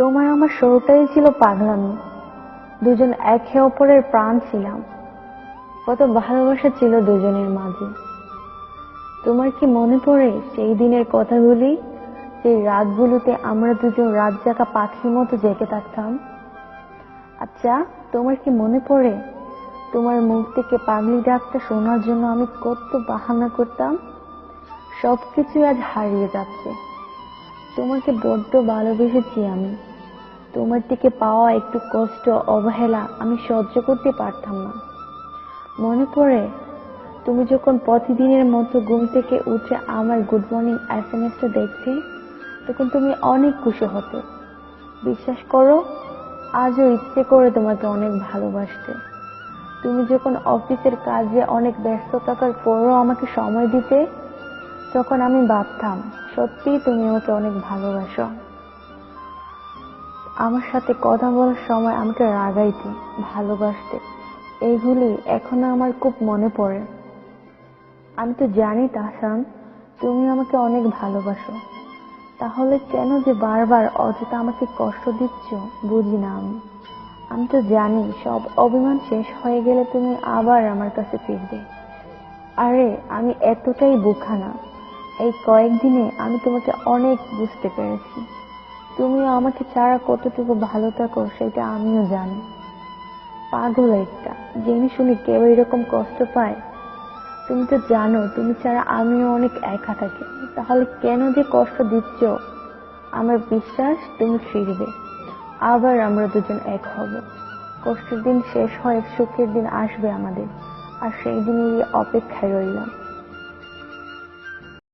তোমার আমার শুরুটাই ছিল পাগলামি। দুজন একে অপরের প্রাণ ছিলাম। কত ভালোবাসা ছিল দুজনের মাঝে। তোমার কি মনে পড়ে সেই দিনের কথাগুলি, সেই রাতগুলোতে আমরা দুজন রাত জাগা পাখির মতো জেগে থাকতাম? আচ্ছা, তোমার কি মনে পড়ে তোমার মুখ থেকে পাগলি ডাকটা শোনার জন্য আমি কত বাহানা করতাম? সবকিছু আজ হারিয়ে যাচ্ছে। তোমাকে বড্ড ভালোবেসেছি আমি। তোমার থেকে পাওয়া একটু কষ্ট, অবহেলা আমি সহ্য করতে পারতাম না। মনে পড়ে তুমি যখন প্রতিদিনের মতো ঘুম থেকে উঠে আমার গুড মর্নিং এসএমএসটা দেখতে, তখন তুমি অনেক খুশি হতে। বিশ্বাস করো, আজও ইচ্ছে করে তোমাকে অনেক ভালোবাসতে। তুমি যখন অফিসের কাজে অনেক ব্যস্ত থাকার পরও আমাকে সময় দিতে, তখন আমি ভাবতাম সত্যিই তুমি আমাকে অনেক ভালোবাসো। আমার সাথে কথা বলার সময় আমাকে রাগাইতে, ভালোবাসতে, এইগুলি এখনো আমার খুব মনে পড়ে। আমি তো জানি তাহসান, তুমি আমাকে অনেক ভালোবাসো। তাহলে কেন যে বারবার অযথা আমাকে কষ্ট দিচ্ছ বুঝি না আমি। আমি তো জানি সব অভিমান শেষ হয়ে গেলে তুমি আবার আমার কাছে ফিরবে। আরে আমি এতটাই বোকা না। এই কয়েকদিনে আমি তোমাকে অনেক বুঝতে পেরেছি। তুমিও আমাকে ছাড়া কতটুকু ভালো থাকো সেটা আমিও জানি। পাগল একটা, জেনে শুনে কেউ এরকম কষ্ট পায়? তুমি তো জানো তুমি ছাড়া আমিও অনেক একা থাকি। তাহলে কেন যে কষ্ট দিচ্ছ? আমার বিশ্বাস তুমি ফিরবে। আবার আমরা দুজন এক হব। কষ্টের দিন শেষ হয়ে সুখের দিন আসবে আমাদের। আর সেই দিনের অপেক্ষায় রইলাম।